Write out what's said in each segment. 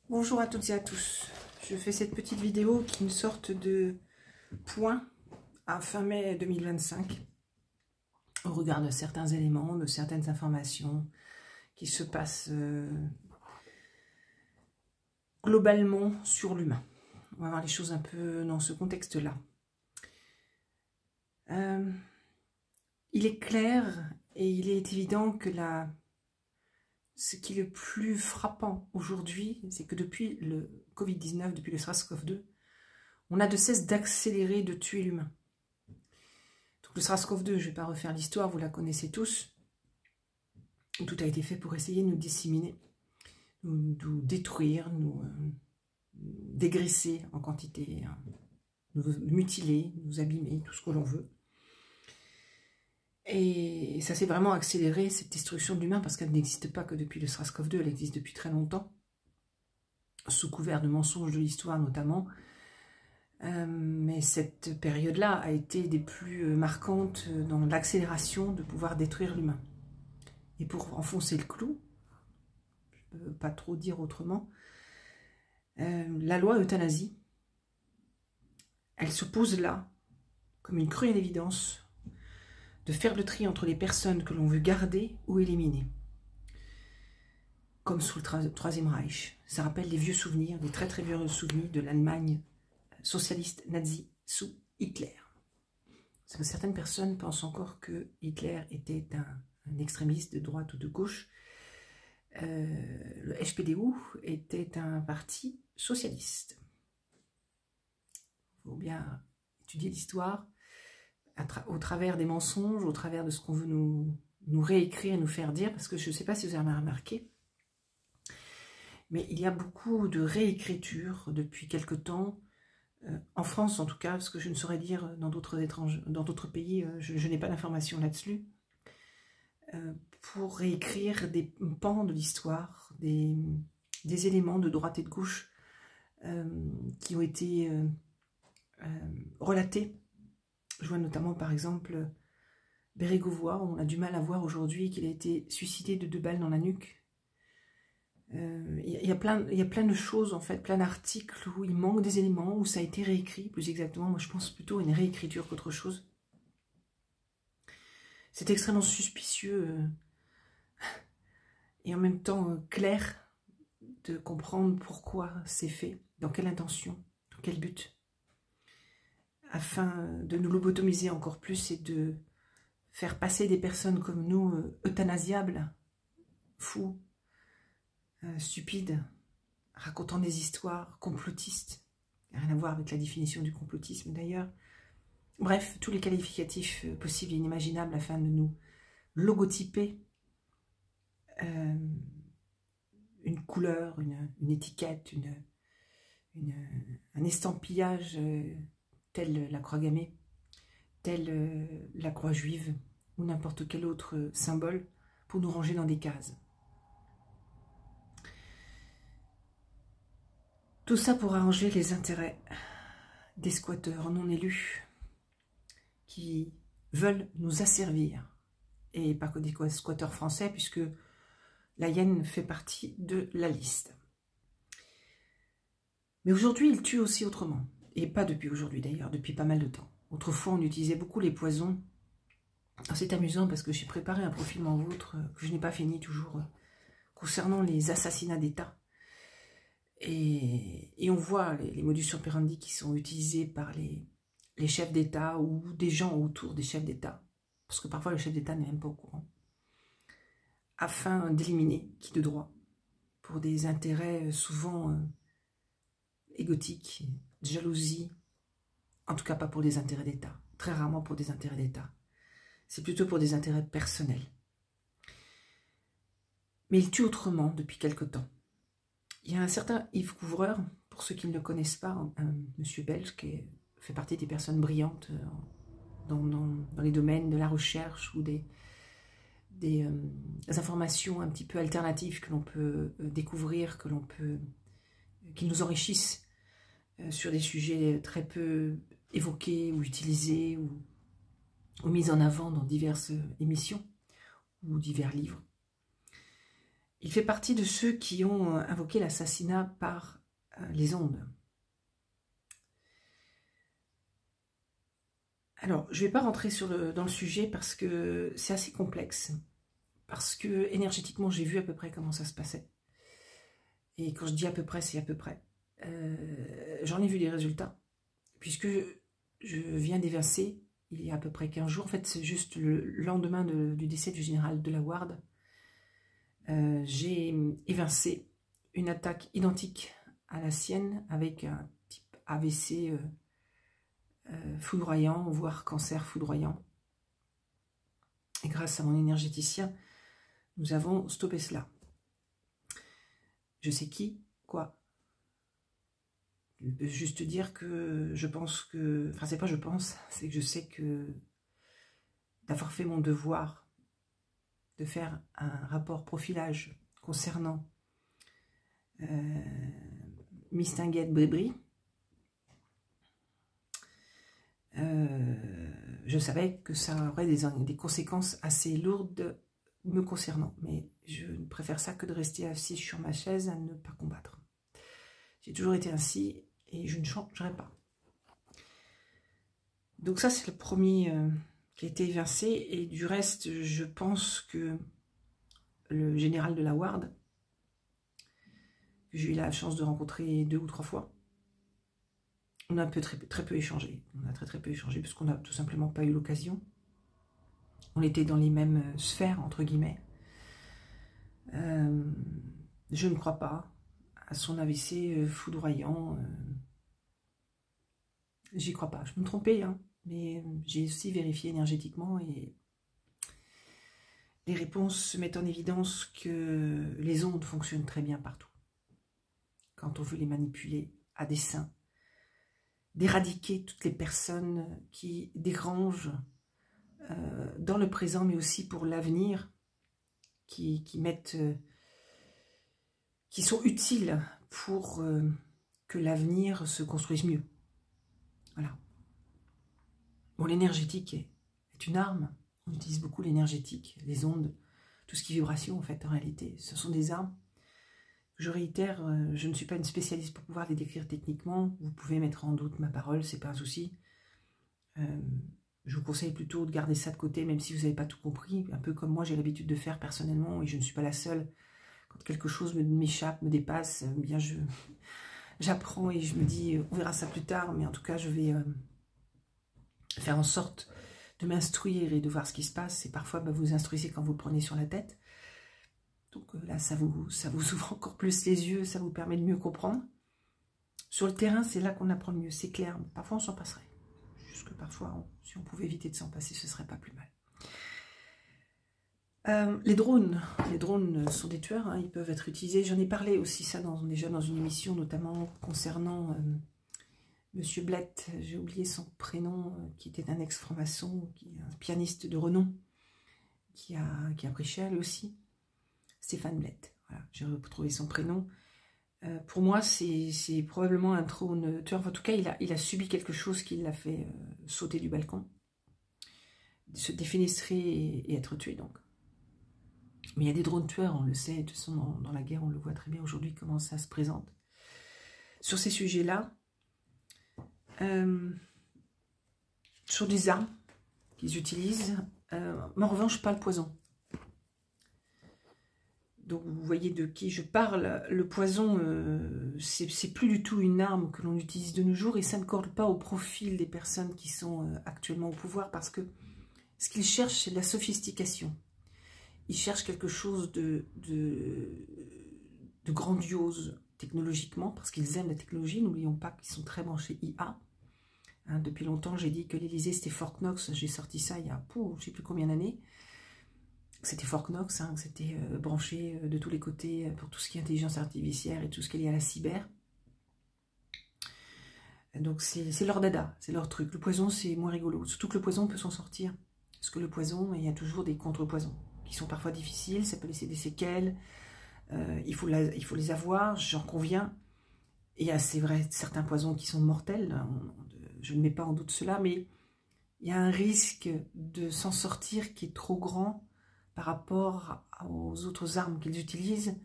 Bonjour à toutes et à tous. Je fais cette petite vidéo qui est une sorte de point à fin mai 2025 au regard de certains éléments, de certaines informations qui se passent globalement sur l'humain. On va voir les choses un peu dans ce contexte-là. Il est clair et il est évident que ce qui est le plus frappant aujourd'hui, c'est que depuis le Covid-19, depuis le SARS-CoV-2, on a de cesse d'accélérer, de tuer l'humain. Donc le SARS-CoV-2, je ne vais pas refaire l'histoire, vous la connaissez tous. Tout a été fait pour essayer de nous disséminer, nous détruire, nous dégraisser en quantité, nous mutiler, nous abîmer, tout ce que l'on veut. Et ça s'est vraiment accéléré, cette destruction de l'humain, parce qu'elle n'existe pas que depuis le SARS-CoV-2, elle existe depuis très longtemps, sous couvert de mensonges de l'histoire notamment. Mais cette période-là a été des plus marquantes dans l'accélération de pouvoir détruire l'humain. Et pour enfoncer le clou, je ne peux pas trop dire autrement, la loi euthanasie, elle se pose là, comme une cruelle évidence, de faire le tri entre les personnes que l'on veut garder ou éliminer. Comme sous le Troisième Reich. Ça rappelle les vieux souvenirs, des très très vieux souvenirs de l'Allemagne socialiste nazi sous Hitler. Parce que certaines personnes pensent encore que Hitler était un extrémiste de droite ou de gauche. Le SPDU était un parti socialiste. Il faut bien étudier l'histoire au travers des mensonges, au travers de ce qu'on veut nous réécrire et nous faire dire, parce que je ne sais pas si vous avez remarqué, mais il y a beaucoup de réécriture depuis quelque temps, en France en tout cas, parce que je ne saurais dire dans d'autres pays, je n'ai pas d'informations là-dessus, pour réécrire des pans de l'histoire, des éléments de droite et de gauche qui ont été relatés. Je vois notamment par exemple Bérégovoy, on a du mal à voir aujourd'hui qu'il a été suicidé de 2 balles dans la nuque. Il y a plein de choses en fait, plein d'articles où il manque des éléments, où ça a été réécrit, plus exactement, moi je pense plutôt à une réécriture qu'autre chose. C'est extrêmement suspicieux et en même temps clair de comprendre pourquoi c'est fait, dans quelle intention, dans quel but, afin de nous lobotomiser encore plus et de faire passer des personnes comme nous, euthanasiables, fous, stupides, racontant des histoires complotistes, rien à voir avec la définition du complotisme d'ailleurs. Bref, tous les qualificatifs possibles et inimaginables afin de nous logotyper une couleur, une étiquette, un estampillage tel la croix gammée, tel la croix juive ou n'importe quel autre symbole pour nous ranger dans des cases. Tout ça pour arranger les intérêts des squatteurs non élus qui veulent nous asservir. Et pas que des squatteurs français, puisque la hyène fait partie de la liste. Mais aujourd'hui, ils tuent aussi autrement. Et pas depuis aujourd'hui d'ailleurs, depuis pas mal de temps. Autrefois, on utilisait beaucoup les poisons. C'est amusant parce que j'ai préparé un profil en vôtre que je n'ai pas fini toujours, concernant les assassinats d'État. Et on voit les modus operandi qui sont utilisés par les chefs d'État ou des gens autour des chefs d'État, parce que parfois le chef d'État n'est même pas au courant, afin d'éliminer qui de droit, pour des intérêts souvent égotiques, de jalousie, en tout cas pas pour des intérêts d'État, très rarement pour des intérêts d'État, c'est plutôt pour des intérêts personnels. Mais il tue autrement depuis quelque temps. Il y a un certain Yves Couvreur, pour ceux qui ne le connaissent pas, un monsieur belge qui fait partie des personnes brillantes dans les domaines de la recherche ou des informations un petit peu alternatives que l'on peut découvrir, qui nous enrichissent sur des sujets très peu évoqués ou utilisés ou mis en avant dans diverses émissions ou divers livres. Il fait partie de ceux qui ont invoqué l'assassinat par les ondes. Alors, je ne vais pas rentrer dans le sujet parce que c'est assez complexe. Parce que énergétiquement, j'ai vu à peu près comment ça se passait. Et quand je dis à peu près, c'est à peu près. J'en ai vu des résultats. Puisque je viens d'évincer, il y a à peu près 15 jours, en fait c'est juste le lendemain du décès du général Delaware, j'ai évincé une attaque identique à la sienne avec un type AVC foudroyant, voire cancer foudroyant. Et grâce à mon énergéticien, nous avons stoppé cela. Je sais qui, quoi. Je peux juste dire que je pense que... Enfin, c'est pas je pense, c'est que je sais que d'avoir fait mon devoir de faire un rapport profilage concernant Mistinguett Brébry, je savais que ça aurait des conséquences assez lourdes me concernant. Mais je préfère ça que de rester assise sur ma chaise à ne pas combattre. J'ai toujours été ainsi et je ne changerai pas. Donc ça, c'est le premier qui a été évincé. Et du reste, je pense que le général Delaware, que j'ai eu la chance de rencontrer 2 ou 3 fois, on a très peu échangé. On a très peu échangé parce qu'on n'a tout simplement pas eu l'occasion. On était dans les mêmes sphères, entre guillemets. Je ne crois pas à son AVC foudroyant. J'y crois pas. Je peux me tromper, hein, mais j'ai aussi vérifié énergétiquement et les réponses se mettent en évidence que les ondes fonctionnent très bien partout. Quand on veut les manipuler à dessein, d'éradiquer toutes les personnes qui dérangent dans le présent, mais aussi pour l'avenir, qui sont utiles pour que l'avenir se construise mieux. Voilà. Bon, l'énergétique est une arme. On utilise beaucoup l'énergétique, les ondes, tout ce qui est vibration, en fait, en réalité. Ce sont des armes. Je réitère, je ne suis pas une spécialiste pour pouvoir les décrire techniquement. Vous pouvez mettre en doute ma parole, c'est pas un souci. Je vous conseille plutôt de garder ça de côté, même si vous n'avez pas tout compris. Un peu comme moi, j'ai l'habitude de faire personnellement, et je ne suis pas la seule. Quand quelque chose m'échappe, me dépasse, bien j'apprends et je me dis, on verra ça plus tard, mais en tout cas, je vais faire en sorte de m'instruire et de voir ce qui se passe. Et parfois, vous instruisez quand vous le prenez sur la tête. Donc là, ça vous ouvre encore plus les yeux, ça vous permet de mieux comprendre. Sur le terrain, c'est là qu'on apprend le mieux, c'est clair. Parfois, on s'en passerait. Juste que parfois, si on pouvait éviter de s'en passer, ce serait pas plus mal. Les drones sont des tueurs, hein, ils peuvent être utilisés. J'en ai parlé aussi ça déjà dans une émission, notamment concernant Monsieur Blett, j'ai oublié son prénom, qui était un ex-franc-maçon, un pianiste de renom, qui a pris cher lui aussi. Stéphane Blett, voilà, j'ai retrouvé son prénom. Pour moi, c'est probablement un drone tueur. En tout cas, il a subi quelque chose qui l'a fait sauter du balcon, se défenestrer et être tué, donc. Mais il y a des drones tueurs, on le sait, de toute façon, dans la guerre, on le voit très bien aujourd'hui, comment ça se présente. Sur ces sujets-là, sur des armes qu'ils utilisent, mais en revanche, pas le poison. Donc vous voyez de qui je parle. Le poison, c'est plus du tout une arme que l'on utilise de nos jours et ça ne colle pas au profil des personnes qui sont actuellement au pouvoir parce que ce qu'ils cherchent, c'est de la sophistication. Ils cherchent quelque chose de grandiose technologiquement parce qu'ils aiment la technologie. N'oublions pas qu'ils sont très branchés IA. Hein, depuis longtemps, j'ai dit que l'Élysée, c'était Fort Knox. J'ai sorti ça il y a, je ne sais plus combien d'années. C'était Fort Knox, hein, c'était branché de tous les côtés pour tout ce qui est intelligence artificielle et tout ce qui est lié à la cyber. Donc c'est leur dada, c'est leur truc. Le poison, c'est moins rigolo. Surtout que le poison peut s'en sortir. Parce que le poison, il y a toujours des contre-poisons qui sont parfois difficiles, ça peut laisser des séquelles. Il faut les avoir, j'en conviens. Et il y a, c'est vrai, certains poisons qui sont mortels. Je ne mets pas en doute cela, mais il y a un risque de s'en sortir qui est trop grand par rapport aux autres armes qu'ils utilisent,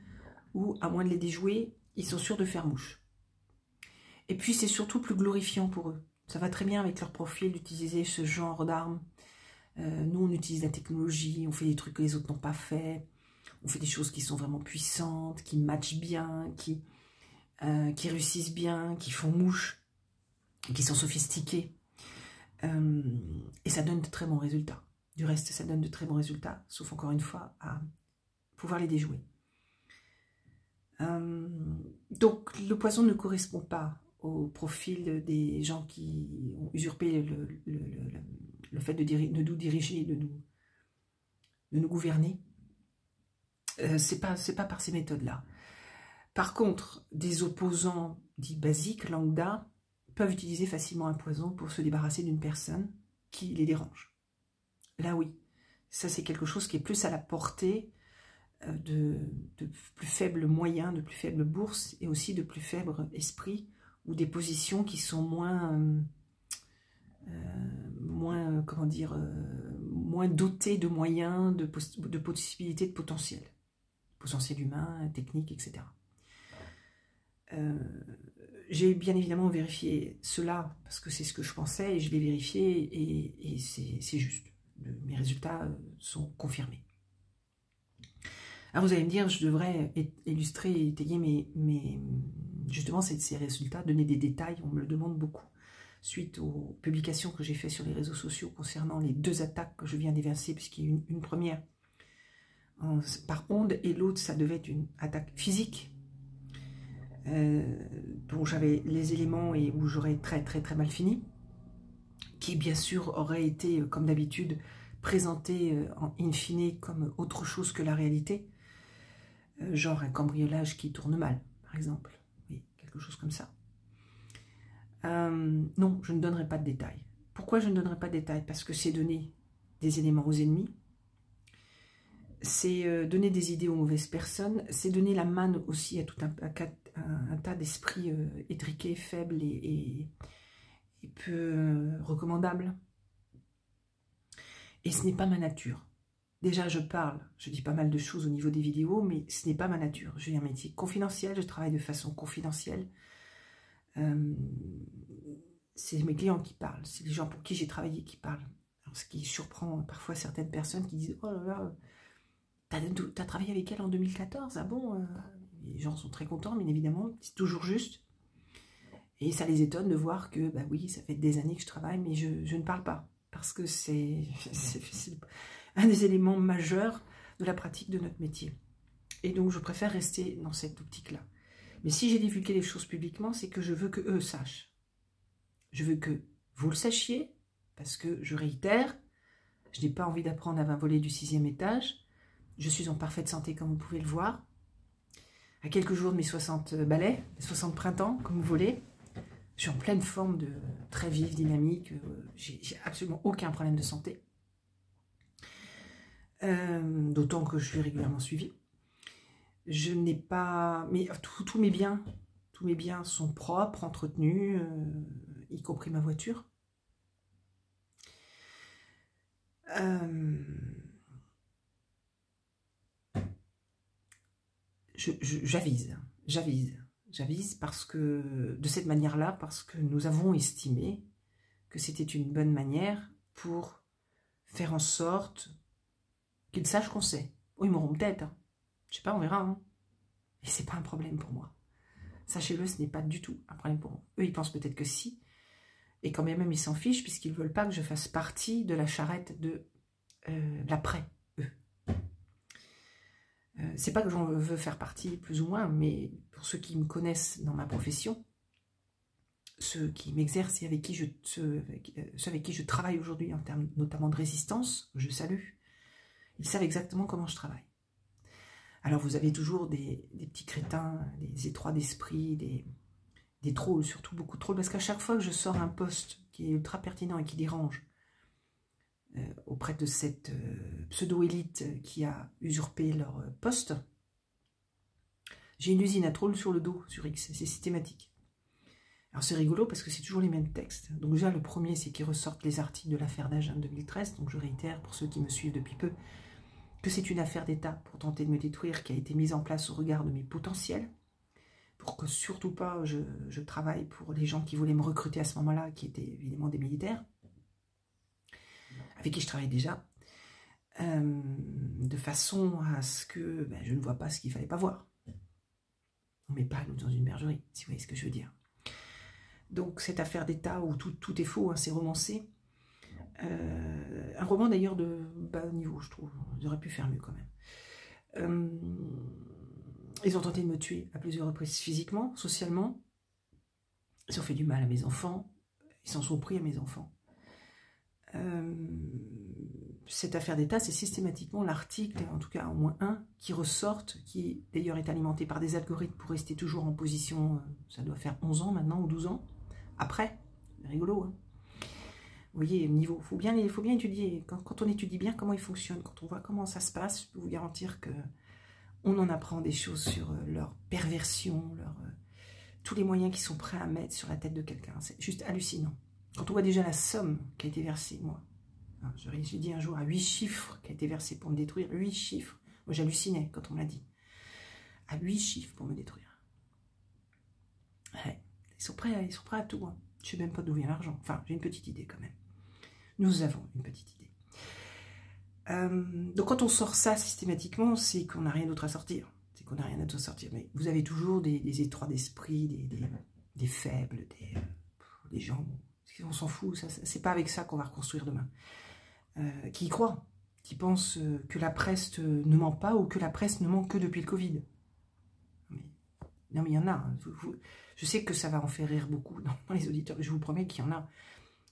ou à moins de les déjouer, ils sont sûrs de faire mouche. Et puis c'est surtout plus glorifiant pour eux. Ça va très bien avec leur profil d'utiliser ce genre d'armes. Nous on utilise la technologie, on fait des trucs que les autres n'ont pas fait, on fait des choses qui sont vraiment puissantes, qui matchent bien, qui réussissent bien, qui font mouche, qui sont sophistiquées. Et ça donne de très bons résultats. Du reste, ça donne de très bons résultats, sauf encore une fois à pouvoir les déjouer. Donc le poison ne correspond pas au profil des gens qui ont usurpé le fait de nous diriger, de nous gouverner. C'est pas par ces méthodes-là. Par contre, des opposants dits basiques, lambda, peuvent utiliser facilement un poison pour se débarrasser d'une personne qui les dérange. Là oui, ça c'est quelque chose qui est plus à la portée de plus faibles moyens, de plus faibles bourses et aussi de plus faibles esprits ou des positions qui sont moins dotées de moyens, de possibilités, de potentiel humain, technique, etc. J'ai bien évidemment vérifié cela parce que c'est ce que je pensais et je l'ai vérifié et c'est juste. Mes résultats sont confirmés. Alors vous allez me dire, je devrais illustrer et étayer justement ces résultats, donner des détails, on me le demande beaucoup, suite aux publications que j'ai faites sur les réseaux sociaux concernant les 2 attaques que je viens d'évincer, puisqu'il y a une première par onde et l'autre, ça devait être une attaque physique, dont j'avais les éléments et où j'aurais très mal fini, qui bien sûr aurait été, comme d'habitude, présenté en in fine comme autre chose que la réalité, genre un cambriolage qui tourne mal, par exemple, oui, quelque chose comme ça. Non, je ne donnerai pas de détails. Pourquoi je ne donnerai pas de détails? Parce que c'est donner des éléments aux ennemis, c'est donner des idées aux mauvaises personnes, c'est donner la manne aussi à tout un tas d'esprits étriqués, faibles et peu recommandables. Et ce n'est pas ma nature. Déjà, je dis pas mal de choses au niveau des vidéos, mais ce n'est pas ma nature. J'ai un métier confidentiel, je travaille de façon confidentielle. C'est mes clients qui parlent, c'est les gens pour qui j'ai travaillé qui parlent. Alors, ce qui surprend parfois certaines personnes qui disent « Oh là là, t'as travaillé avec elle en 2014 ? Ah bon ?» Les gens sont très contents, bien évidemment, c'est toujours juste. Et ça les étonne de voir que, bah oui, ça fait des années que je travaille, mais je ne parle pas. Parce que c'est un des éléments majeurs de la pratique de notre métier. Et donc, je préfère rester dans cette optique-là. Mais si j'ai divulgué les choses publiquement, c'est que je veux que eux sachent. Je veux que vous le sachiez, parce que, je réitère, je n'ai pas envie d'apprendre à 20 volets du 6e étage. Je suis en parfaite santé, comme vous pouvez le voir. À quelques jours de mes 60 balais, 60 printemps, comme vous voulez. Je suis en pleine forme de très vive, dynamique. J'ai absolument aucun problème de santé. D'autant que je suis régulièrement suivie. Je n'ai pas... Mais tous mes biens sont propres, entretenus, y compris ma voiture. J'avise parce que, de cette manière-là, parce que nous avons estimé que c'était une bonne manière pour faire en sorte qu'ils sachent qu'on sait. Oh, ils m'auront peut-être, hein. Je sais pas, on verra, hein. Et c'est pas un problème pour moi. Sachez-le, ce n'est pas du tout un problème pour moi. Eux, ils pensent peut-être que si, et quand même, ils s'en fichent, puisqu'ils ne veulent pas que je fasse partie de la charrette de l'après, eux. C'est pas que j'en veux faire partie, plus ou moins, mais pour ceux qui me connaissent dans ma profession, ceux qui m'exercent et ceux avec qui je travaille aujourd'hui, en termes notamment de résistance, je salue, ils savent exactement comment je travaille. Alors vous avez toujours des petits crétins, des étroits d'esprit, des trolls, surtout beaucoup de trolls, parce qu'à chaque fois que je sors un post qui est ultra pertinent et qui dérange auprès de cette pseudo-élite qui a usurpé leur poste, j'ai une usine à trolls sur le dos, sur X, c'est systématique. Alors c'est rigolo parce que c'est toujours les mêmes textes. Donc déjà le premier c'est qu'ils ressortent les articles de l'affaire d'Agen 2013, donc je réitère pour ceux qui me suivent depuis peu, que c'est une affaire d'État pour tenter de me détruire qui a été mise en place au regard de mes potentiels, pour que surtout pas je travaille pour les gens qui voulaient me recruter à ce moment-là, qui étaient évidemment des militaires, avec qui je travaille déjà, de façon à ce que je ne vois pas ce qu'il ne fallait pas voir. On ne met pas nous dans une bergerie, si vous voyez ce que je veux dire. Donc cette affaire d'État où tout est faux, hein, c'est romancé. Un roman d'ailleurs de bas niveau, je trouve. J'aurais pu faire mieux quand même. Ils ont tenté de me tuer à plusieurs reprises physiquement, socialement. Ils ont fait du mal à mes enfants. Ils s'en sont pris à mes enfants. Cette affaire d'État, c'est systématiquement l'article, en tout cas au moins un, qui ressorte, qui d'ailleurs est alimenté par des algorithmes pour rester toujours en position, ça doit faire 11 ans maintenant, ou 12 ans, après, rigolo, hein. Vous voyez, niveau, il faut bien étudier, quand on étudie bien comment ils fonctionnent, quand on voit comment ça se passe, je peux vous garantir que on en apprend des choses sur leur perversion, tous les moyens qu'ils sont prêts à mettre sur la tête de quelqu'un, c'est juste hallucinant. Quand on voit déjà la somme qui a été versée, moi, j'ai dit un jour à 8 chiffres qui a été versé pour me détruire, 8 chiffres. Moi j'hallucinais quand on me l'a dit. À 8 chiffres pour me détruire. Ouais, ils sont prêts à tout. Hein. Je ne sais même pas d'où vient l'argent. Enfin, j'ai une petite idée quand même. Nous avons une petite idée. Donc quand on sort ça systématiquement, c'est qu'on n'a rien d'autre à sortir. C'est qu'on n'a rien d'autre à sortir. Mais vous avez toujours des étroits d'esprit, des faibles, des gens... On s'en fout, c'est pas avec ça qu'on va reconstruire demain. Qui y croient, qui pensent que la presse ne ment pas ou que la presse ne ment que depuis le Covid. Non mais il y en a. Hein. Je sais que ça va en faire rire beaucoup dans les auditeurs. Je vous promets qu'il y en a.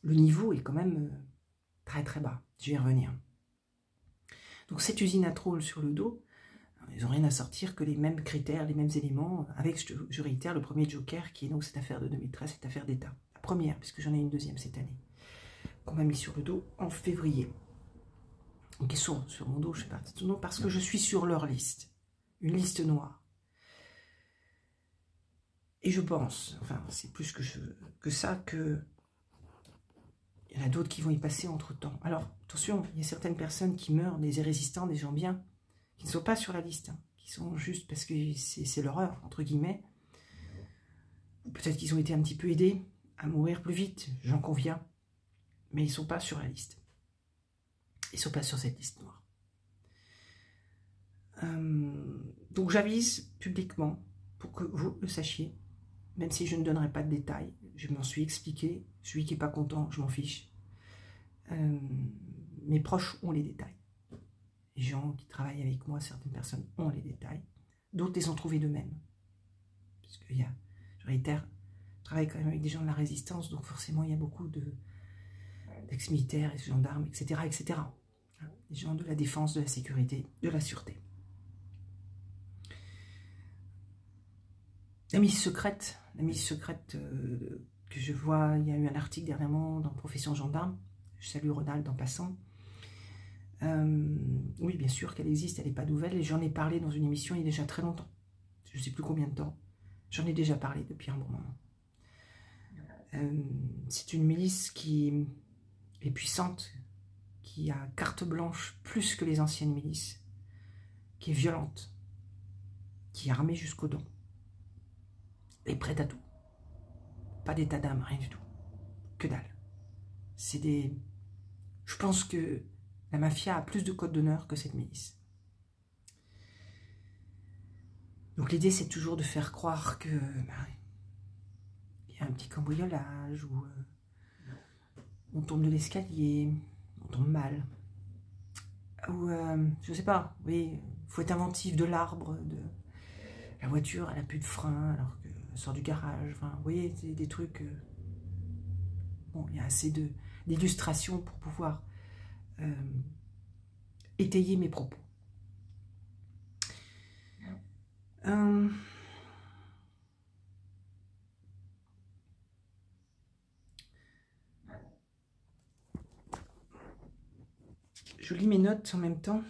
Le niveau est quand même très très bas. Je vais y revenir. Donc cette usine à trolls sur le dos, ils n'ont rien à sortir que les mêmes critères, les mêmes éléments, avec, je réitère, le premier joker qui est donc cette affaire de 2013, cette affaire d'État. La première, puisque j'en ai une deuxième cette année, qu'on m'a mis sur le dos en février. Donc ils sont sur mon dos, je sais pas, parce que je suis sur leur liste, une liste noire. Et je pense, enfin c'est plus que ça, que il y en a d'autres qui vont y passer entre-temps. Alors, attention, il y a certaines personnes qui meurent, des résistants, des gens bien, qui ne sont pas sur la liste, hein, qui sont juste parce que c'est leur heure, entre guillemets. Peut-être qu'ils ont été un petit peu aidés à mourir plus vite, j'en conviens, mais ils ne sont pas sur la liste. Ils ne sont pas sur cette liste noire. Donc j'avise publiquement, pour que vous le sachiez, même si je ne donnerai pas de détails, je m'en suis expliqué, celui qui n'est pas content, je m'en fiche. Mes proches ont les détails. Les gens qui travaillent avec moi, certaines personnes ont les détails, d'autres les ont trouvés d'eux-mêmes. Parce que je réitère, je travaille quand même avec des gens de la résistance, donc forcément il y a beaucoup d'ex-militaires, gendarmes, etc., etc. Des gens de la défense, de la sécurité, de la sûreté. La milice secrète que je vois, il y a eu un article dernièrement dans Profession Gendarme, je salue Ronald en passant. Oui, bien sûr qu'elle existe, elle n'est pas nouvelle, et j'en ai parlé dans une émission il y a déjà très longtemps. Je ne sais plus combien de temps. J'en ai déjà parlé depuis un bon moment. C'est une milice qui est puissante, qui a carte blanche plus que les anciennes milices, qui est violente, qui est armée jusqu'aux dents, et prête à tout. Pas d'état d'âme, rien du tout. Que dalle. C'est des... Je pense que la mafia a plus de code d'honneur que cette milice. Donc l'idée, c'est toujours de faire croire que il y a un petit cambriolage, ou on tombe de l'escalier, on tombe mal. Ou, je sais pas, oui, il faut être inventif, de l'arbre, de la voiture, elle n'a plus de frein, alors qu'elle sort du garage. Enfin, vous voyez, c'est des trucs... Bon, il y a assez d'illustrations pour pouvoir étayer mes propos. Je lis mes notes en même temps.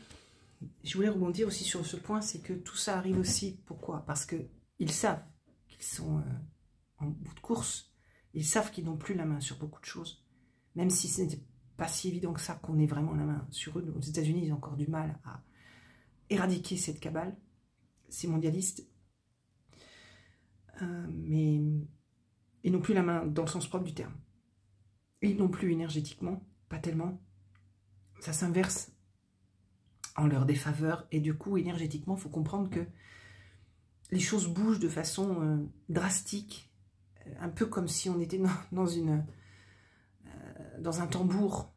Je voulais rebondir aussi sur ce point, c'est que tout ça arrive aussi, pourquoi? Parce qu'ils savent qu'ils sont en bout de course, ils savent qu'ils n'ont plus la main sur beaucoup de choses, même si ce n'était pas si évident que ça qu'on ait vraiment la main sur eux. Aux États-Unis, ils ont encore du mal éradiquer cette cabale, ces mondialistes, et non plus la main dans le sens propre du terme. Et non plus énergétiquement, pas tellement. Ça s'inverse en leur défaveur, et du coup, énergétiquement, il faut comprendre que les choses bougent de façon drastique, un peu comme si on était dans un tambour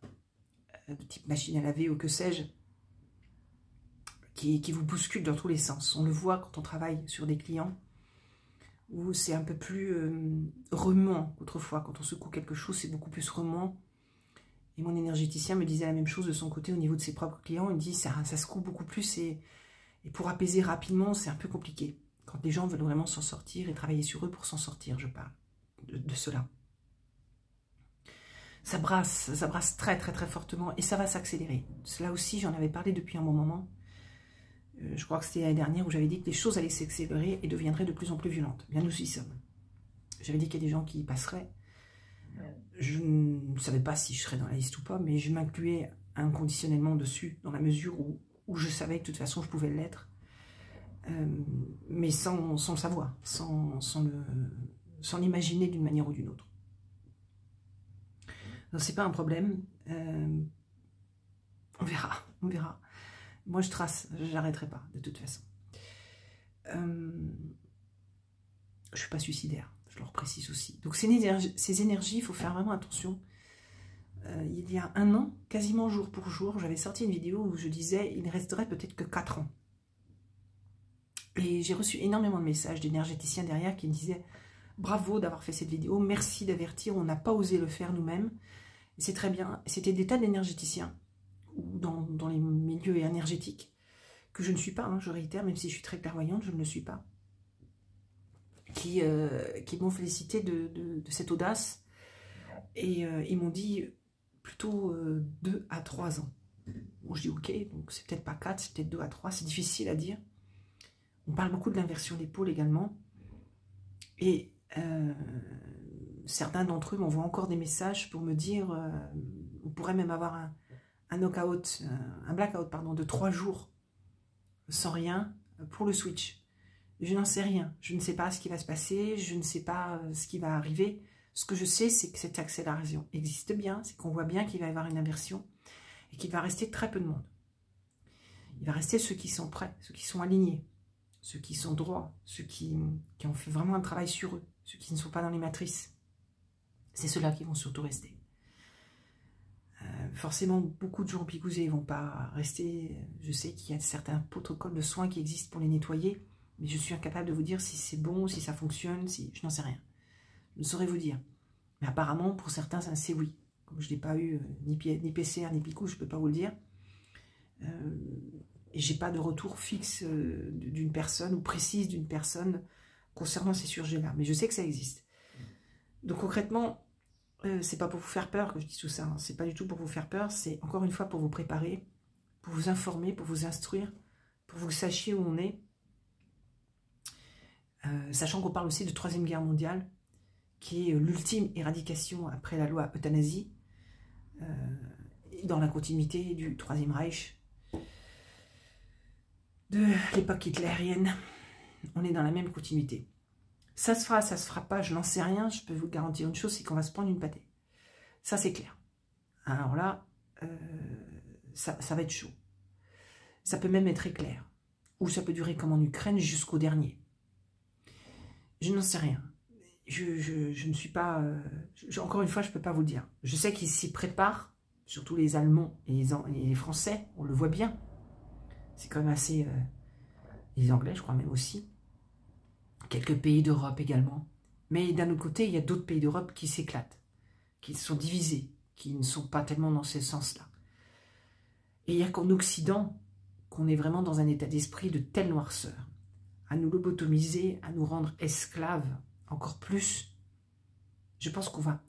de type machine à laver ou que sais-je, qui vous bouscule dans tous les sens. On le voit quand on travaille sur des clients, où c'est un peu plus remuant qu'autrefois. Quand on secoue quelque chose, c'est beaucoup plus remuant. Et mon énergéticien me disait la même chose de son côté au niveau de ses propres clients. Il me dit ça secoue beaucoup plus et pour apaiser rapidement, c'est un peu compliqué. Quand les gens veulent vraiment s'en sortir et travailler sur eux pour s'en sortir, je parle de cela. Ça brasse très très très fortement et ça va s'accélérer. Cela aussi, j'en avais parlé depuis un bon moment. Je crois que c'était l'année dernière où j'avais dit que les choses allaient s'accélérer et deviendraient de plus en plus violentes. Bien, nous y sommes. J'avais dit qu'il y a des gens qui y passeraient. Je ne savais pas si je serais dans la liste ou pas, mais je m'incluais inconditionnellement dessus, dans la mesure où je savais que de toute façon je pouvais l'être, mais sans le savoir, sans l'imaginer d'une manière ou d'une autre. Donc c'est pas un problème, on verra. Moi je trace, j'arrêterai pas de toute façon. Je suis pas suicidaire. Je le précise aussi. Donc ces énergies, il faut faire vraiment attention. Il y a un an, quasiment jour pour jour, j'avais sorti une vidéo où je disais il ne resterait peut-être que 4 ans. Et j'ai reçu énormément de messages d'énergéticiens derrière qui me disaient bravo d'avoir fait cette vidéo, merci d'avertir, on n'a pas osé le faire nous-mêmes. C'est très bien. C'était des tas d'énergéticiens ou dans les milieux énergétiques que je ne suis pas, hein, je réitère, même si je suis très clairvoyante, je ne le suis pas. Qui m'ont félicité de cette audace et ils m'ont dit plutôt 2 à 3 ans. Bon, je dis ok, donc c'est peut-être pas 4, c'est peut-être 2 à 3, c'est difficile à dire. On parle beaucoup de l'inversion des pôles également et certains d'entre eux m'envoient encore des messages pour me dire on pourrait même avoir un knockout, un blackout pardon, de 3 jours sans rien pour le switch. Je n'en sais rien, je ne sais pas ce qui va se passer, je ne sais pas ce qui va arriver. Ce que je sais, c'est que cette accélération existe bien, c'est qu'on voit bien qu'il va y avoir une inversion et qu'il va rester très peu de monde. Il va rester ceux qui sont prêts, ceux qui sont alignés, ceux qui sont droits, ceux qui ont fait vraiment un travail sur eux, ceux qui ne sont pas dans les matrices. C'est ceux-là qui vont surtout rester. Forcément, beaucoup de gens picousés ne vont pas rester. Je sais qu'il y a certains protocoles de soins qui existent pour les nettoyer, mais je suis incapable de vous dire si c'est bon, si ça fonctionne, je n'en sais rien. Je ne saurais vous dire. Mais apparemment, pour certains, c'est oui. Comme je n'ai pas eu ni PCR, ni picou, je ne peux pas vous le dire. Et je n'ai pas de retour fixe d'une personne ou précise d'une personne concernant ces sujets-là. Mais je sais que ça existe. Donc concrètement, c'est pas pour vous faire peur que je dis tout ça. Hein. C'est pas du tout pour vous faire peur. C'est encore une fois pour vous préparer, pour vous informer, pour vous instruire, pour que vous sachiez où on est. Sachant qu'on parle aussi de 3e guerre mondiale, qui est l'ultime éradication après la loi euthanasie, dans la continuité du 3e Reich, de l'époque hitlérienne. On est dans la même continuité. Ça se fera pas, je n'en sais rien, je peux vous garantir une chose, c'est qu'on va se prendre une pâtée. Ça, c'est clair. Alors là, ça va être chaud. Ça peut même être éclair. Ou ça peut durer comme en Ukraine jusqu'au dernier. Je n'en sais rien. Je ne suis pas... encore une fois, je ne peux pas vous le dire. Je sais qu'ils s'y préparent, surtout les Allemands et les Français, on le voit bien. C'est quand même assez... les Anglais, je crois même aussi. Quelques pays d'Europe également. Mais d'un autre côté, il y a d'autres pays d'Europe qui s'éclatent, qui sont divisés, qui ne sont pas tellement dans ce sens-là. Et il n'y a qu'en Occident qu'on est vraiment dans un état d'esprit de telle noirceur, à nous lobotomiser, à nous rendre esclaves, encore plus. Je pense qu'on va,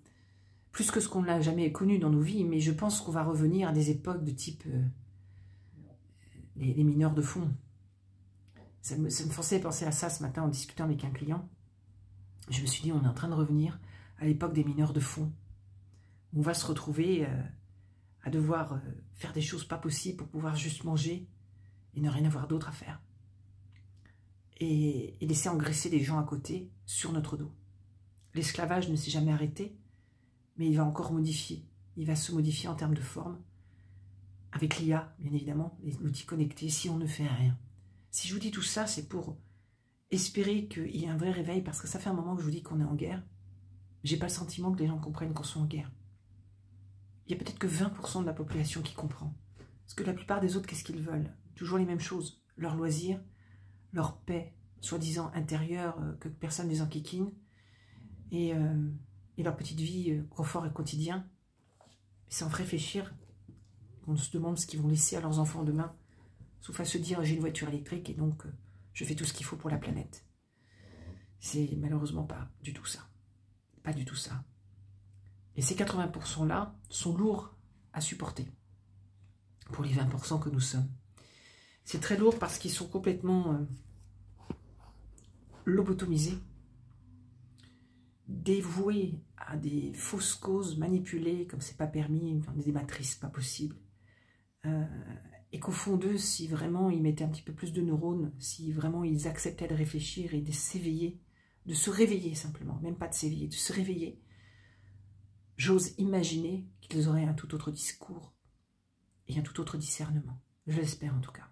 plus que ce qu'on n'a jamais connu dans nos vies, mais je pense qu'on va revenir à des époques de type les mineurs de fond. Ça me forçait à penser à ça ce matin en discutant avec un client. Je me suis dit, on est en train de revenir à l'époque des mineurs de fond. On va se retrouver à devoir faire des choses pas possibles pour pouvoir juste manger et ne rien avoir d'autre à faire. Et laisser engraisser les gens à côté sur notre dos. L'esclavage ne s'est jamais arrêté, mais il va encore modifier. Il va se modifier en termes de forme, avec l'IA, bien évidemment, l'outil connecté, si on ne fait rien. Si je vous dis tout ça, c'est pour espérer qu'il y ait un vrai réveil, parce que ça fait un moment que je vous dis qu'on est en guerre. J'ai pas le sentiment que les gens comprennent qu'on soit en guerre. Il y a peut-être que 20% de la population qui comprend. Parce que la plupart des autres, qu'est-ce qu'ils veulent? Toujours les mêmes choses. Leur loisir, leur paix, soi-disant intérieure, que personne ne les enquiquine, et leur petite vie, confort et quotidien. Sans réfléchir, on se demande ce qu'ils vont laisser à leurs enfants demain, sauf à se dire j'ai une voiture électrique et donc je fais tout ce qu'il faut pour la planète. C'est malheureusement pas du tout ça. Pas du tout ça. Et ces 80%-là sont lourds à supporter pour les 20% que nous sommes. C'est très lourd parce qu'ils sont complètement lobotomisés, dévoués à des fausses causes, manipulées comme c'est pas permis, des matrices pas possibles. Et qu'au fond d'eux, si vraiment ils mettaient un petit peu plus de neurones, si vraiment ils acceptaient de réfléchir et de s'éveiller, de se réveiller simplement, même pas de s'éveiller, de se réveiller, j'ose imaginer qu'ils auraient un tout autre discours et un tout autre discernement. Je l'espère en tout cas.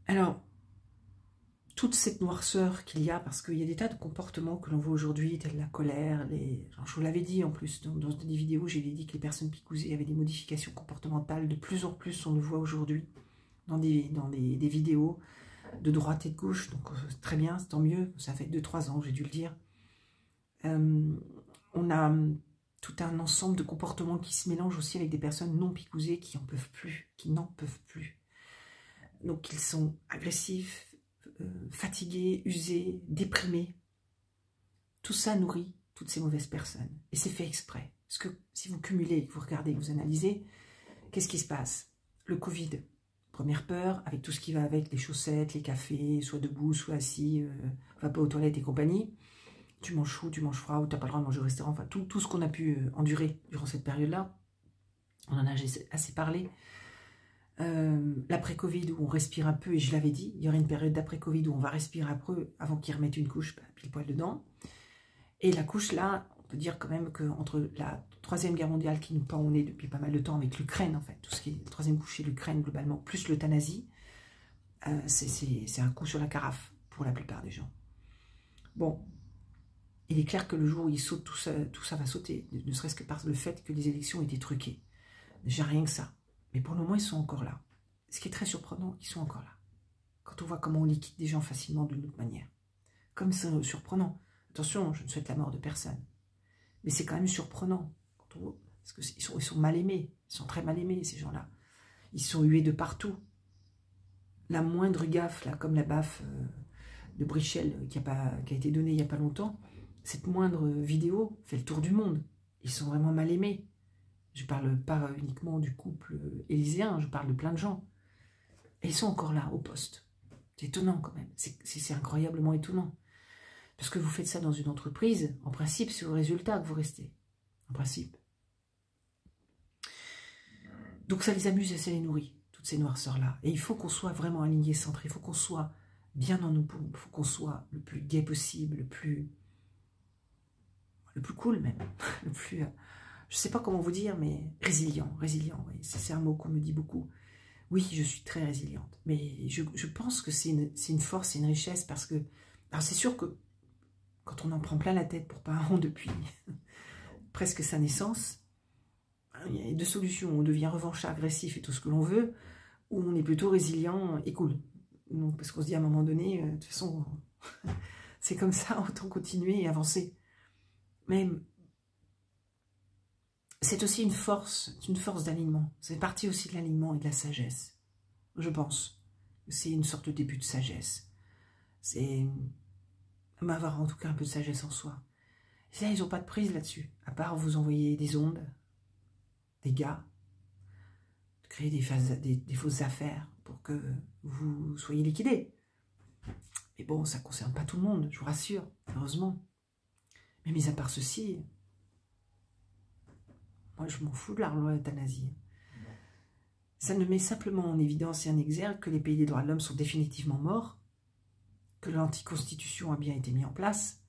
Alors, toute cette noirceur qu'il y a, parce qu'il y a des tas de comportements que l'on voit aujourd'hui, tels la colère, je vous l'avais dit en plus, dans des vidéos, j'ai dit que les personnes picousées avaient des modifications comportementales, de plus en plus on le voit aujourd'hui, dans des vidéos de droite et de gauche, donc très bien, c'est tant mieux, ça fait 2-3 ans, j'ai dû le dire. On a tout un ensemble de comportements qui se mélangent aussi avec des personnes non picousées qui n'en peuvent plus, Donc ils sont agressifs, fatigués, usés, déprimés. Tout ça nourrit toutes ces mauvaises personnes. Et c'est fait exprès. Parce que si vous cumulez, vous regardez, vous analysez, qu'est-ce qui se passe? Le Covid, première peur, avec tout ce qui va avec, les chaussettes, les cafés, soit debout, soit assis, va pas aux toilettes et compagnie. Tu manges chaud, tu manges froid, ou tu n'as pas le droit de manger au restaurant. Enfin, tout ce qu'on a pu endurer durant cette période-là. On en a assez parlé. L'après-Covid où on respire un peu, et je l'avais dit, il y aurait une période d'après-Covid où on va respirer un peu avant qu'ils remettent une couche pile poil dedans. Et la couche là, on peut dire quand même qu'entre la Troisième Guerre mondiale qui nous pend au nez depuis pas mal de temps avec l'Ukraine en fait, tout ce qui est la troisième couche chez l'Ukraine globalement, plus l'euthanasie, c'est un coup sur la carafe pour la plupart des gens. Bon, il est clair que le jour où il saute, tout ça va sauter, ne serait-ce que par le fait que les élections étaient truquées. Déjà rien que ça. Mais pour le moment, ils sont encore là. Ce qui est très surprenant, ils sont encore là. Quand on voit comment on liquide des gens facilement d'une autre manière. Comme c'est surprenant. Attention, je ne souhaite la mort de personne. Mais c'est quand même surprenant. Parce qu'ils sont mal aimés. Ils sont très mal aimés, ces gens-là. Ils sont hués de partout. La moindre gaffe, là, comme la baffe de Brichel qui a été donnée il n'y a pas longtemps, cette moindre vidéo fait le tour du monde. Ils sont vraiment mal aimés. Je parle pas uniquement du couple élyséen, je parle de plein de gens. Et ils sont encore là, au poste. C'est étonnant quand même, c'est incroyablement étonnant. Parce que vous faites ça dans une entreprise, en principe, c'est au résultat que vous restez. En principe. Donc ça les amuse et ça les nourrit, toutes ces noirceurs-là. Et il faut qu'on soit vraiment aligné, centré, il faut qu'on soit bien dans nos pompes, il faut qu'on soit le plus gai possible, le plus cool même, le plus... je ne sais pas comment vous dire, mais résilient, oui. C'est un mot qu'on me dit beaucoup. Oui, je suis très résiliente, mais je pense que c'est une force, c'est une richesse, parce que, alors c'est sûr que quand on en prend plein la tête pour pas un rond depuis presque sa naissance, il y a deux solutions, on devient revanchard, agressif et tout ce que l'on veut, ou on est plutôt résilient et cool. Donc, parce qu'on se dit à un moment donné, de toute façon, c'est comme ça, autant continuer et avancer. Mais c'est aussi une force d'alignement. C'est partie aussi de l'alignement et de la sagesse. Je pense. C'est une sorte de début de sagesse. C'est avoir en tout cas un peu de sagesse en soi. Et là, ils n'ont pas de prise là-dessus. À part vous envoyer des ondes, des gars, créer des fausses affaires pour que vous soyez liquidés. Mais bon, ça ne concerne pas tout le monde, je vous rassure, heureusement. Mais mis à part ceci... Moi, je m'en fous de la loi euthanasie. Ça ne met simplement en évidence et en exergue que les pays des droits de l'homme sont définitivement morts, que l'anticonstitution a bien été mise en place,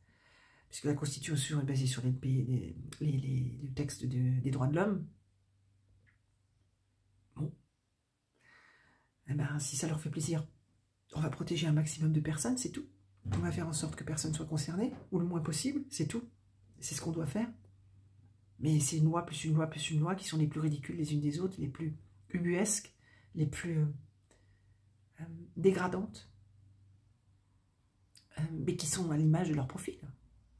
puisque la Constitution est basée sur les textes des droits de l'homme. Bon. Eh ben, si ça leur fait plaisir, on va protéger un maximum de personnes, c'est tout. On va faire en sorte que personne ne soit concerné, ou le moins possible, c'est tout. C'est ce qu'on doit faire. Mais c'est une loi plus une loi plus une loi qui sont les plus ridicules les unes des autres, les plus ubuesques, les plus dégradantes, mais qui sont à l'image de leur profil,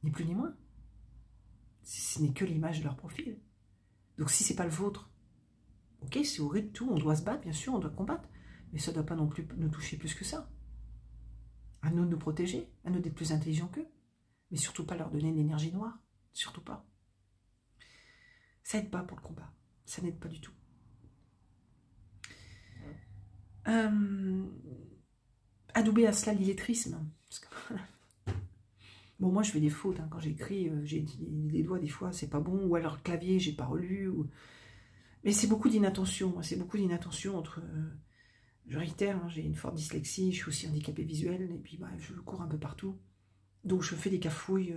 ni plus ni moins. Ce n'est que l'image de leur profil. Donc si c'est pas le vôtre, ok, c'est horrible tout, on doit se battre, bien sûr, on doit combattre, mais ça ne doit pas non plus nous toucher plus que ça. À nous de nous protéger, à nous d'être plus intelligents qu'eux, mais surtout pas leur donner de l'énergie noire, surtout pas. Ça n'aide pas pour le combat, ça n'aide pas du tout. Adouber à cela l'illettrisme. Bon, moi je fais des fautes, hein. Quand j'écris, j'ai des doigts des fois, c'est pas bon, ou alors le clavier, j'ai pas relu. Mais c'est beaucoup d'inattention, entre... je réitère, hein, j'ai une forte dyslexie, je suis aussi handicapée visuelle, et puis bah, je cours un peu partout. Donc je fais des cafouilles,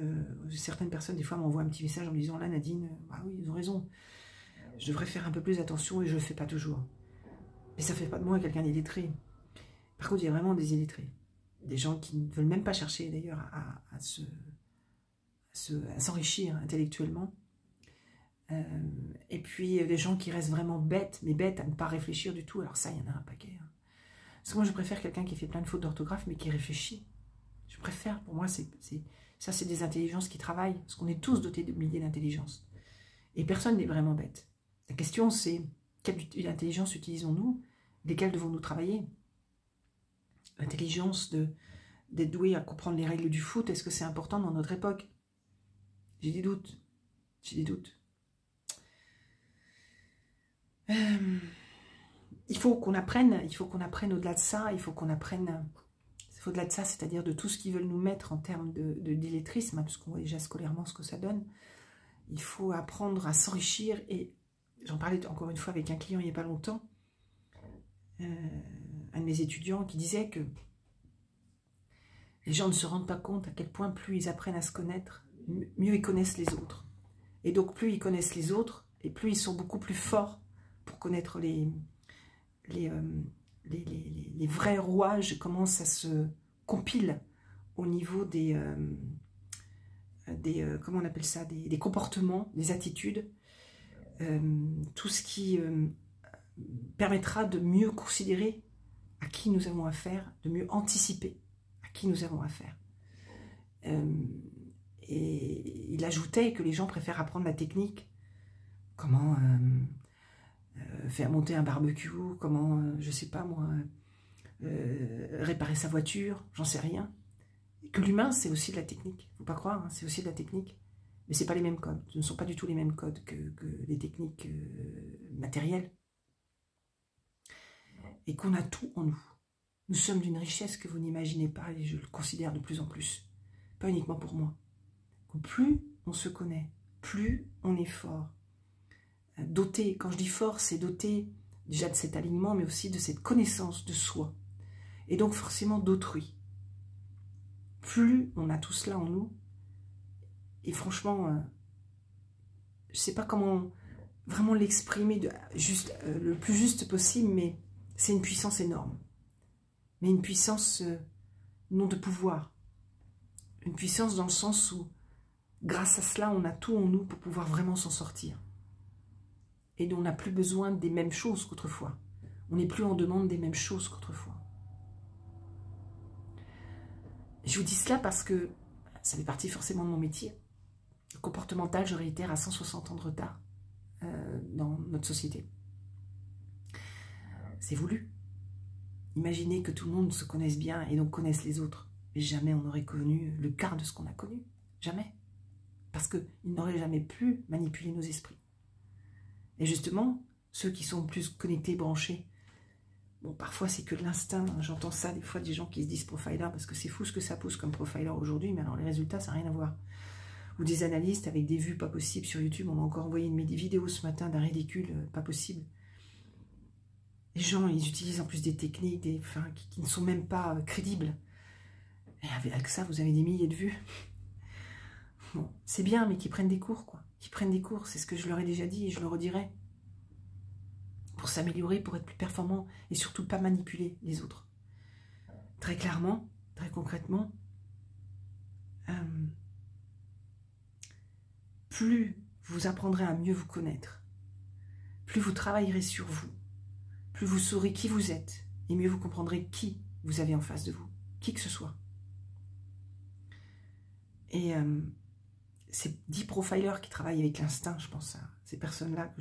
certaines personnes des fois m'envoient un petit message en me disant « Là Nadine, bah oui, ils ont raison, je devrais faire un peu plus attention et je le fais pas toujours. » Mais ça fait pas de moi quelqu'un d'illettré. Par contre, il y a vraiment des illettrés. Des gens qui ne veulent même pas chercher d'ailleurs à s'enrichir intellectuellement. Et puis des gens qui restent vraiment bêtes, mais bêtes à ne pas réfléchir du tout. Alors ça, il y en a un paquet. Hein. Parce que moi, je préfère quelqu'un qui fait plein de fautes d'orthographe, mais qui réfléchit. Je préfère, pour moi, ça c'est des intelligences qui travaillent. Parce qu'on est tous dotés de milliers d'intelligence. Et personne n'est vraiment bête. La question, c'est quelle intelligence utilisons-nous? Lesquelles devons-nous travailler? L'intelligence d'être doué à comprendre les règles du foot, est-ce que c'est important dans notre époque? J'ai des doutes. J'ai des doutes. Il faut qu'on apprenne au-delà de ça, il faut qu'on apprenne au-delà de ça, c'est-à-dire de tout ce qu'ils veulent nous mettre en termes d'illettrisme, hein, parce qu'on voit déjà scolairement ce que ça donne. Il faut apprendre à s'enrichir, et j'en parlais encore une fois avec un client il n'y a pas longtemps, un de mes étudiants qui disait que les gens ne se rendent pas compte à quel point plus ils apprennent à se connaître, mieux ils connaissent les autres. Et donc plus ils connaissent les autres, et plus ils sont beaucoup plus forts pour connaître les vrais rouages, comment ça se compile au niveau comment on appelle ça, des comportements, des attitudes, tout ce qui permettra de mieux considérer à qui nous avons affaire, de mieux anticiper à qui nous avons affaire. Et il ajoutait que les gens préfèrent apprendre la technique, comment faire monter un barbecue, comment, je sais pas moi, réparer sa voiture, j'en sais rien. Et que l'humain, c'est aussi de la technique, faut pas croire, hein, c'est aussi de la technique. Mais c'est pas les mêmes codes, ce ne sont pas du tout les mêmes codes que les techniques matérielles. Et qu'on a tout en nous. Nous sommes d'une richesse que vous n'imaginez pas, et je le considère de plus en plus. Pas uniquement pour moi. Plus on se connaît, plus on est fort. Doté, quand je dis fort, c'est doté déjà de cet alignement, mais aussi de cette connaissance de soi. Et donc forcément d'autrui. Plus on a tout cela en nous, et franchement, je ne sais pas comment vraiment l'exprimer le plus juste possible, mais c'est une puissance énorme. Mais une puissance non de pouvoir. Une puissance dans le sens où, grâce à cela, on a tout en nous pour pouvoir vraiment s'en sortir. Et on n'a plus besoin des mêmes choses qu'autrefois. On n'est plus en demande des mêmes choses qu'autrefois. Je vous dis cela parce que ça fait partie forcément de mon métier. Le comportemental, je réitère, à 160 ans de retard dans notre société. C'est voulu. Imaginez que tout le monde se connaisse bien et donc connaisse les autres. Mais jamais on n'aurait connu le quart de ce qu'on a connu. Jamais. Parce qu'ils n'auraient jamais pu manipuler nos esprits. Et justement, ceux qui sont plus connectés, branchés, bon, parfois c'est que de l'instinct, hein, j'entends ça des fois des gens qui se disent profiler, parce que c'est fou ce que ça pousse comme profiler aujourd'hui, mais alors les résultats, ça n'a rien à voir. Ou des analystes avec des vues pas possibles sur YouTube, on m'a encore envoyé une vidéo ce matin d'un ridicule pas possible. Les gens, ils utilisent en plus des techniques qui ne sont même pas crédibles. Et avec ça, vous avez des milliers de vues. Bon, c'est bien, mais qu'ils prennent des cours, quoi. Qu'ils prennent des cours, c'est ce que je leur ai déjà dit et je le redirai. Pour s'améliorer, pour être plus performant et surtout pas manipuler les autres. Très clairement, très concrètement, plus vous apprendrez à mieux vous connaître, plus vous travaillerez sur vous, plus vous saurez qui vous êtes et mieux vous comprendrez qui vous avez en face de vous, qui que ce soit. Et ces 10 profilers qui travaillent avec l'instinct, je pense à ces personnes-là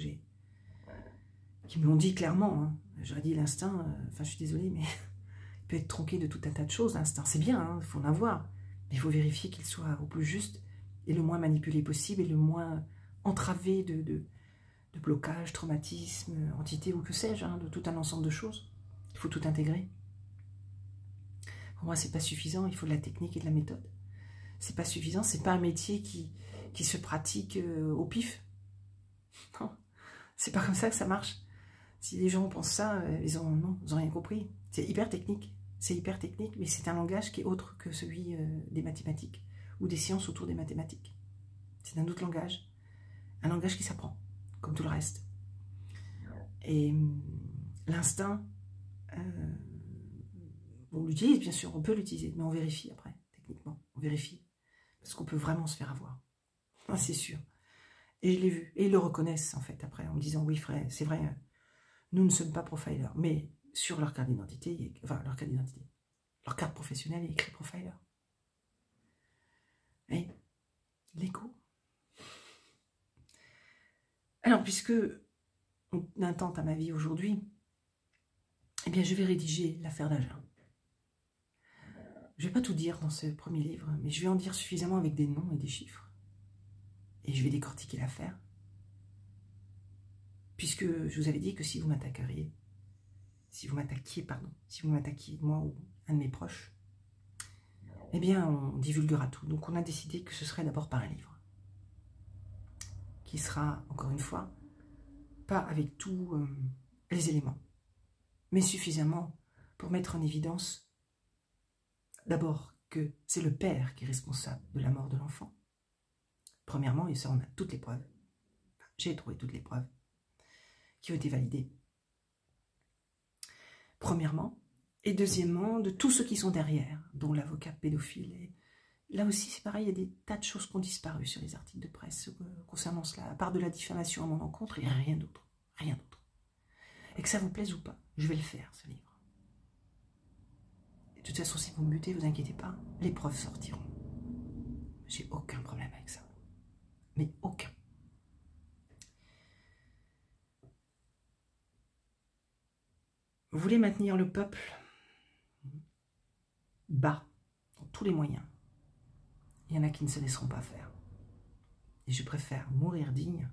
qui me l'ont dit clairement. Hein. J'aurais dit l'instinct, je suis désolée, mais il peut être tronqué de tout un tas de choses, l'instinct. C'est bien, hein, il faut en avoir, mais il faut vérifier qu'il soit au plus juste et le moins manipulé possible et le moins entravé de blocage, traumatisme, entité ou que sais-je, hein, de tout un ensemble de choses. Il faut tout intégrer. Pour moi, c'est pas suffisant, il faut de la technique et de la méthode. C'est pas suffisant, c'est pas un métier qui se pratique au pif. Non, c'est pas comme ça que ça marche. Si les gens pensent ça, ils ont rien compris. C'est hyper technique, mais c'est un langage qui est autre que celui des mathématiques ou des sciences autour des mathématiques. C'est un autre langage, un langage qui s'apprend, comme tout le reste. Et l'instinct, on l'utilise bien sûr, on peut l'utiliser, mais on vérifie après, techniquement, on vérifie. Parce qu'on peut vraiment se faire avoir. C'est sûr. Et je l'ai vu. Et ils le reconnaissent, en fait, après, en me disant, oui, frère, c'est vrai, nous ne sommes pas profilers. Mais sur leur carte d'identité, leur carte professionnelle, il y a écrit profiler. Et l'ego. Alors, puisque on intente à ma vie aujourd'hui, eh bien, je vais rédiger l'affaire d'Agen. Je ne vais pas tout dire dans ce premier livre, mais je vais en dire suffisamment avec des noms et des chiffres. Et je vais décortiquer l'affaire. Puisque je vous avais dit que si vous m'attaquiez, moi ou un de mes proches, eh bien, on divulguera tout. Donc, on a décidé que ce serait d'abord par un livre. Qui sera, encore une fois, pas avec tous les éléments, mais suffisamment pour mettre en évidence d'abord que c'est le père qui est responsable de la mort de l'enfant. Premièrement, et ça on a toutes les preuves, j'ai trouvé toutes les preuves qui ont été validées. Premièrement, et deuxièmement, de tous ceux qui sont derrière, dont l'avocat pédophile. Et là aussi c'est pareil, il y a des tas de choses qui ont disparu sur les articles de presse concernant cela, à part de la diffamation à mon encontre, il n'y a rien d'autre, rien d'autre. Et que ça vous plaise ou pas, je vais le faire, ce livre. De toute façon, si vous me butez, vous inquiétez pas, les preuves sortiront. J'ai aucun problème avec ça. Mais aucun. Vous voulez maintenir le peuple bas, dans tous les moyens. Il y en a qui ne se laisseront pas faire. Et je préfère mourir digne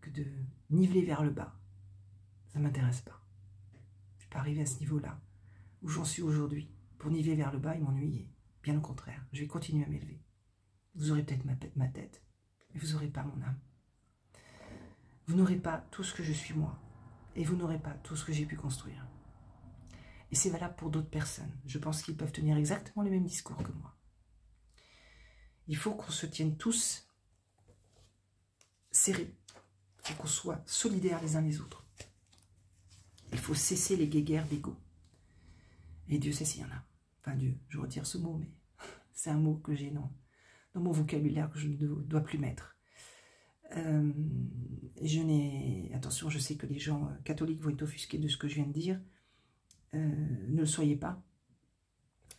que de niveler vers le bas. Ça ne m'intéresse pas. Je ne suis pas arrivé à ce niveau-là, où j'en suis aujourd'hui, pour niveler vers le bas et m'ennuyer. Bien au contraire, je vais continuer à m'élever. Vous aurez peut-être ma tête, mais vous n'aurez pas mon âme. Vous n'aurez pas tout ce que je suis moi, et vous n'aurez pas tout ce que j'ai pu construire. Et c'est valable pour d'autres personnes. Je pense qu'ils peuvent tenir exactement le même discours que moi. Il faut qu'on se tienne tous serrés. Il faut qu'on soit solidaires les uns les autres. Il faut cesser les guéguerres d'ego. Et Dieu sait s'il y en a. Enfin Dieu, je retire ce mot, mais c'est un mot que j'ai dans mon vocabulaire que je ne dois plus mettre. Attention, je sais que les gens catholiques vont être offusqués de ce que je viens de dire. Ne le soyez pas.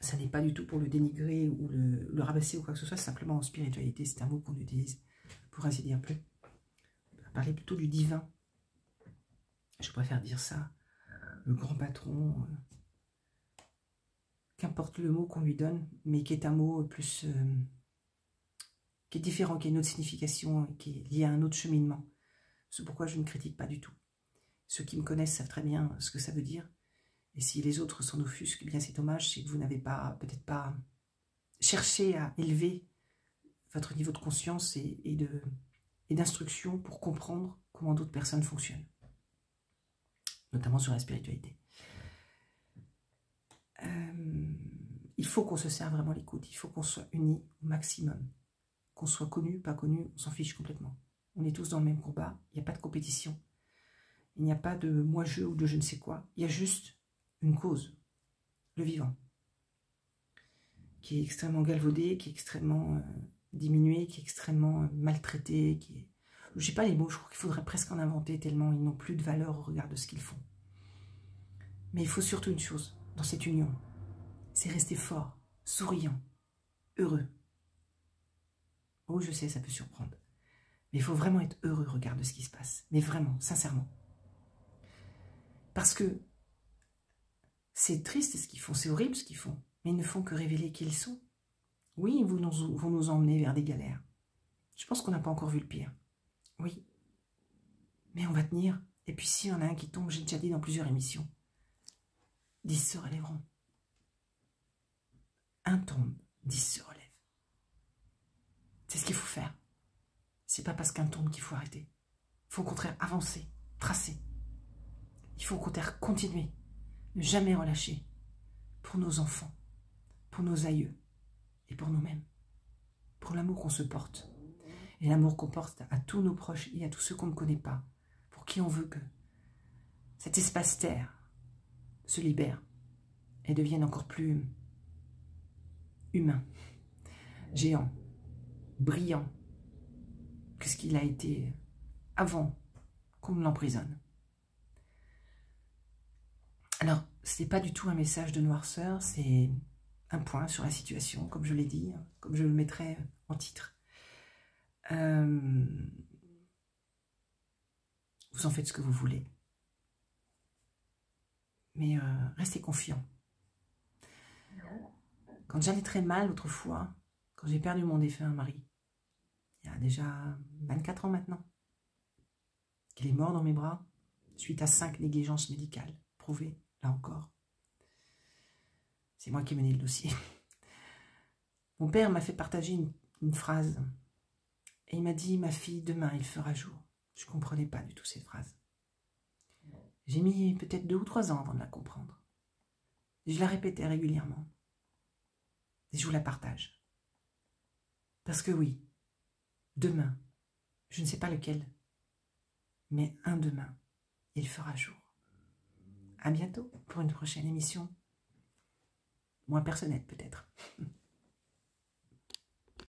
Ça n'est pas du tout pour le dénigrer ou le rabaisser ou quoi que ce soit. Simplement en spiritualité, c'est un mot qu'on utilise pour ainsi dire plus. On va parler plutôt du divin. Je préfère dire ça. Le grand patron, qu'importe le mot qu'on lui donne, mais qui est un mot plus... qui est différent, qui a une autre signification, qui est lié à un autre cheminement. C'est pourquoi je ne critique pas du tout. Ceux qui me connaissent savent très bien ce que ça veut dire. Et si les autres s'en offusquent, eh bien c'est dommage, c'est que vous n'avez pas, peut-être pas cherché à élever votre niveau de conscience et d'instruction pour comprendre comment d'autres personnes fonctionnent. notamment sur la spiritualité. Il faut qu'on se serve vraiment les coudes, il faut qu'on soit unis au maximum. Qu'on soit connu, pas connu, on s'en fiche complètement. On est tous dans le même combat, il n'y a pas de compétition. Il n'y a pas de moi-je ou de je ne sais quoi. Il y a juste une cause, le vivant, qui est extrêmement galvaudé, qui est extrêmement diminué, qui est extrêmement maltraité, qui est... Je sais pas les mots, je crois qu'il faudrait presque en inventer tellement ils n'ont plus de valeur au regard de ce qu'ils font. Mais il faut surtout une chose dans cette union, c'est rester fort, souriant, heureux. Oh, je sais, ça peut surprendre. Mais il faut vraiment être heureux au regard de ce qui se passe. Mais vraiment, sincèrement. Parce que c'est triste ce qu'ils font, c'est horrible ce qu'ils font. Mais ils ne font que révéler qui ils sont. Oui, ils vont nous emmener vers des galères. Je pense qu'on n'a pas encore vu le pire. Oui. Mais on va tenir. Et puis s'il y en a un qui tombe, j'ai déjà dit dans plusieurs émissions, 10 se relèveront. Un tombe, 10 se relèvent. C'est ce qu'il faut faire. C'est pas parce qu'un tombe qu'il faut arrêter. Il faut au contraire avancer, tracer. Il faut au contraire continuer, ne jamais relâcher pour nos enfants, pour nos aïeux et pour nous-mêmes, pour l'amour qu'on se porte et l'amour qu'on porte à tous nos proches et à tous ceux qu'on ne connaît pas, pour qui on veut que cet espace terre se libère et devienne encore plus humain, géant, brillant que ce qu'il a été avant qu'on ne l'emprisonne. Alors, ce n'est pas du tout un message de noirceur, c'est un point sur la situation, comme je l'ai dit, comme je le mettrai en titre. Vous en faites ce que vous voulez. Mais restez confiants. Quand j'allais très mal autrefois, quand j'ai perdu mon défunt mari, il y a déjà 24 ans maintenant, qu'il est mort dans mes bras, suite à 5 négligences médicales, prouvées, là encore. C'est moi qui ai mené le dossier. Mon père m'a fait partager une phrase. Et il m'a dit, ma fille, demain il fera jour. Je ne comprenais pas du tout cette phrase. J'ai mis peut-être 2 ou 3 ans avant de la comprendre. Et je la répétais régulièrement. Et je vous la partage. Parce que oui, demain, je ne sais pas lequel, mais un demain, il fera jour. À bientôt pour une prochaine émission. Moins personnelle peut-être.